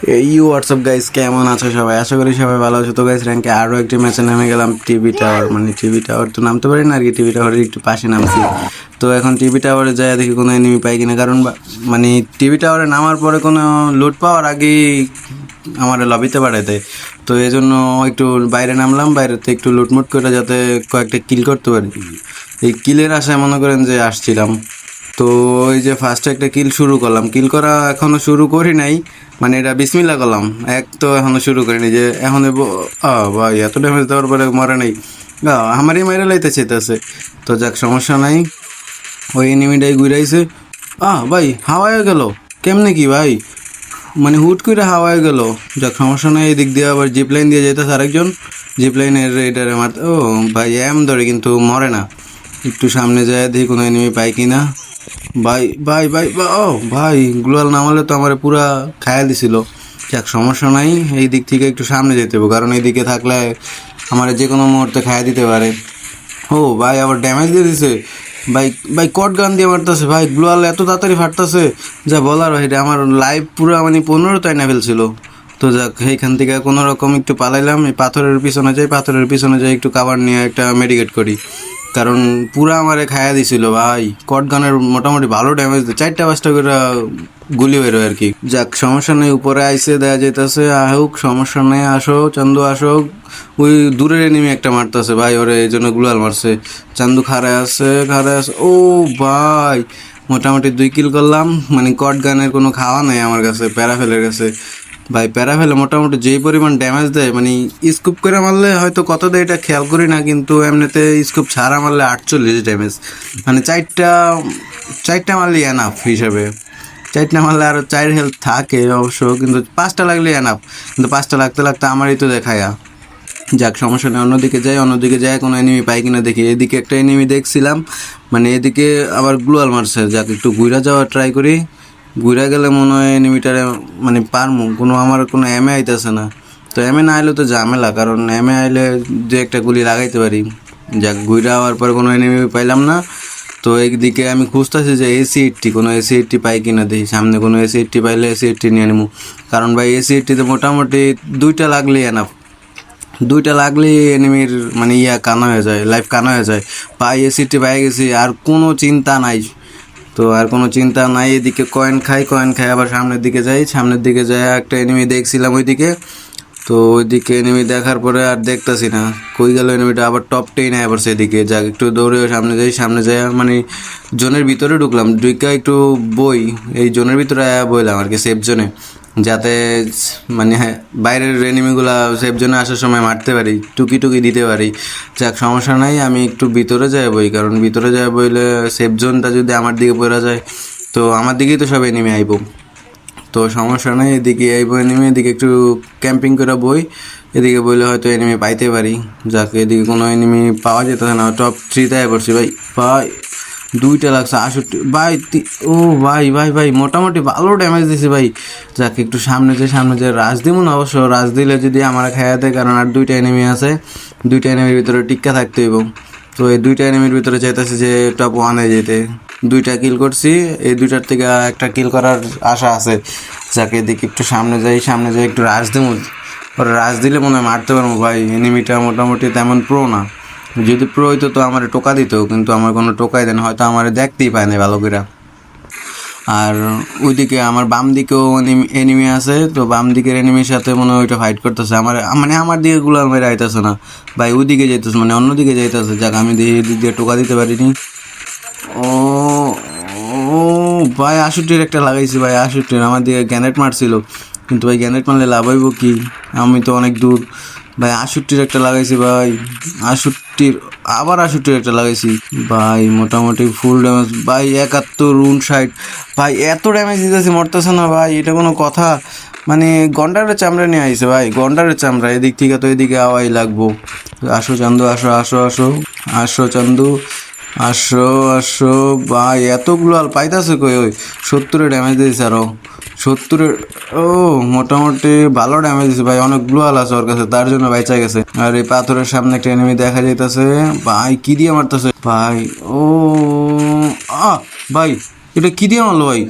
WhatsApp guys, কেমন আছো সবাই? আশা করি সবাই ভালো আছো। তো গাইস, র্যাঙ্কে আরও একটি ম্যাচে নেমে গেলাম। টিভি টাওয়ার, মানে টিভি টাওয়ার তো নামতে পারি না আর কি, টিভি টাওয়ারের একটু পাশে নামছি। তো এখন টিভি টাওয়ারে যায় দেখি কোনো এনিমি পাই কিনা, কারণ মানে টিভি টাওয়ারে নামার পরে কোনো লুট পাওয়ার আগেই আমার লবিতে পাঠায় দেয়। তো এই জন্য একটু বাইরে নামলাম, বাইরেতে একটু লুটমুট করে যাতে কয়েকটা কিল করতে পারি। এই কিলের আশায় মনে করেন যে আসছিলাম। তো ওই যে ফার্স্টে একটা কিল শুরু করলাম, কিল করা এখনও শুরু করি নাই, মানে এটা বিসমিল্লা করলাম, এক তো এখনও শুরু করিনি। যে এখন ভাই এত ড্যামেজ দেওয়ার পরে মরে নেই, আমারই মাইরে লাইতে চাইতেছে। তো যাক, সমস্যা নাই। ওই এনিমিটাই ঘুরাইছে। ভাই হাওয়ায় গেল কেমনে কি ভাই, মানে হুট করে হাওয়ায় গেল। যাক, সমস্যা নাই। এই দিক দিয়ে আবার জিপ লাইন দিয়ে যেতেছে আরেকজন, জিপ লাইনের রেডারে মারতে। ও ভাই এম ধরে কিন্তু মরে না। একটু সামনে যায় দেখি কোনো এনিমি পাই কিনা। ভাই ভাই ভাই ও ভাই, গ্লোয়াল নামালে তো আমার পুরা খায়া দিছিল। যাক, সমস্যা নাই। এই দিক থেকে একটু সামনে যেতে হবে, কারণ এইদিকে থাকলে আমার যে কোনো মুহূর্তে খায়া দিতে পারে। ও ভাই, আবার ড্যামেজ দিয়ে দিছে। ভাই ভাই কট গান দিয়ে মারতেছে ভাই, গ্লোয়াল এত তাড়াতাড়ি ফাটতেছে যা বলার বাইরে। আমার লাইভ পুরো মানে 15 টাইনা ফেলছিল। তো যাক, এইখান থেকে কোনো রকম একটু পালাইলাম, এই পাথরের পিছনে যাই একটু কাভার নিয়ে একটা মেডিকেট করি, কারণ পুরা আমারে খায়া দিছিল ভাই। কট গানের মোটামুটি ভালো ড্যামেজ দেয়, 4-5টা করে গুলি বেরোয় আর কি। যাক, সমস্যা নেই। উপরে আইসে দেয়া যেতেছে, আহুক, সমস্যা নেই। আসো চান্দু আসো। ওই দূরের এনিমি একটা মারতেছে ভাই, ওরে এই জন্য গ্লোয়াল মারছে। চান্দু খাড়ায় আছে। ও ভাই, মোটামুটি 2 কিল করলাম। মানে কট গানের কোনো খাওয়া নেই আমার কাছে, প্যারাফেলের কাছে। ভাই প্যারাফেলে মোটামুটি যেই পরিমাণ ড্যামেজ দেয়, মানে স্কুপ করে মারলে হয়তো কত দেয় এটা খেয়াল করি না, কিন্তু এমনিতে স্কুপ ছাড়া মারলে 48 ড্যামেজ। মানে চারটা মারলে এনাফ হিসাবে। 4টা মারলে আরও 4 হেলথ থাকে অবশ্য, কিন্তু 5টা লাগলে এনাফ। কিন্তু 5টা লাগতে লাগতে আমারই তো দেখায়া। যাক, সমস্যা নেই। অন্যদিকে যাই কোনো এনিমি পাই কিনা দেখি। এদিকে একটা এনিমি দেখছিলাম, মানে এদিকে আবার গ্লোয়াল মারছে। যাক, একটু ঘুরা যাওয়ার ট্রাই করি। ঘুরে গেলে মনে হয় এনিমিটারে মানে পারমু, আমার কোনো এমে আইতেছে না। তো এমে না আইলে তো ঝামেলা, কারণ এমে আইলে যে একটা গুলি লাগাইতে পারি। যাক, ঘুরে হওয়ার পর কোনো এনিমি পাইলাম না। তো একদিকে আমি খুঁজতেছি যে কোনো এসি 80 পাই কিনা দেখি। সামনে কোনো এসি 80 পাইলে এসি 80 নিয়ে নেবো, কারণ ভাই এসি 80তে মোটামুটি 2টা লাগলেই এনাফ। 2টা লাগলেই এনিমির মানে কানা হয়ে যায়, লাইফ কানা হয়ে যায়। পাই এসি পাই গেছি, আর কোনো চিন্তা নাই। তো আর কোনো চিন্তা নাই। এদিকে কয়েন খাই আবার সামনের দিকে যাই একটা এনিমি দেখছিলাম ওইদিকে। তো ওইদিকে এনিমি দেখার পরে আর দেখতেছি না, কই গেল এনিমিটা। আবার টপ 10 আবার সেদিকে। যাক, একটু দৌড়ে সামনে যাই মানে জোনের ভিতরে ঢুকলাম। ঢুকা একটু এই জোনের ভিতরে বইলাম আর কি, সেফ জোনে, যাতে মানে বাইরের এনিমিগুলা সেফ জোনে আসার সময় মারতে পারি, টুকি দিতে পারি। যাক, সমস্যা নাই। আমি একটু ভিতরে যাই কারণ ভিতরে যাই বইলে সেফ জোনটা যদি আমার দিকে পড়া যায়, তো আমার দিকেই তো সব এনিমি আইব। তো সমস্যা নেই, এদিকে আইব এনিমি। এদিকে একটু ক্যাম্পিং করে এদিকে বইলে হয়তো এনিমি পাইতে পারি। যাক, এদিকে কোনো এনিমি পাওয়া যেতেছে না। টপ 3তে পড়ছি ভাই। 2টা লাগছে 68 ভাই। ও ভাই ভাই ভাই, মোটামুটি ভালো ড্যামেজ দিছে ভাই। যাক, একটু সামনে যে রাজ দিব না, অবশ্য রাজ দিলে যদি আমার খাইয়া দেয়, কারণ আর 2টা এনিমি আছে। 2টা এনিমির ভিতরে টিক্কা থাকতে হইব। তো এই 2টা এনিমির ভিতরে চাইতেছে যে টপ 1-এ যেতে। 2টা কিল করছি, এই 2টার থেকে একটা কিল করার আশা আছে। যাকে এদিকে একটু সামনে যাই একটু রাজ দেবো। ওরা রাজ দিলে মনে হয় মারতে পারবো ভাই। এনিমিটা মোটামুটি তেমন প্রো না, যদি প্রো হইতো তো আমার টোকা দিত, কিন্তু আমার কোনো টোকাই দেন, হয়তো আমার দেখতেই পায় না ভালো করে। আর ওইদিকে আমার বাম দিকেও এনিমি আছে। তো বাম দিকের এনিমির সাথে মনে হয় ওইটা ফাইট করতেছে। আমার দিকে গুলার মেরে আইতেছে না ভাই, ওইদিকে যাইতেছে, মানে অন্যদিকে যাইতেছে। যাক, আমি এদিক দিয়ে টোকা দিতে পারিনি। ও ও ভাই, 68 একটা লাগাইছি ভাই। 68 আমার দিকে গ্যানেট মারছিল, কিন্তু ভাই গ্যানেট মারলে লাভ হইব কি, আমি তো অনেক দূর ভাই। 68 একটা লাগাইছি ভাই। 68 একটা লাগাইছি ভাই, মোটামুটি ফুল ড্যামেজ ভাই। 71 59 ভাই, এত ড্যামেজ দিতেছি, মরতেছে না ভাই। এটা কোনো কথা? মানে গন্ডারের চামড়া নিয়ে আইছে ভাই, গন্ডারের চামড়া। এদিক থেকে তো এদিকে আওয়াই লাগবো। আসো চান্দু, আসো চান্দু, আসো ভাই। এতগুলো আর পাইতাছে কই? ওই 70 ড্যামেজ দিয়েছে আরো। 70 ও মোটামুটি ভালো ড্যামেজ দিছে ভাই। অনেক গ্লোয়াল আছে ওর কাছে, তার জন্য বাইচা গেছে। আর এই পাথরের সামনে একটা এনিমি দেখা যাইতেছে ভাই, কি দিয়ে মারতেছে ভাই। ও ভাই, এটা কি দিয়ে মারলো ভাই?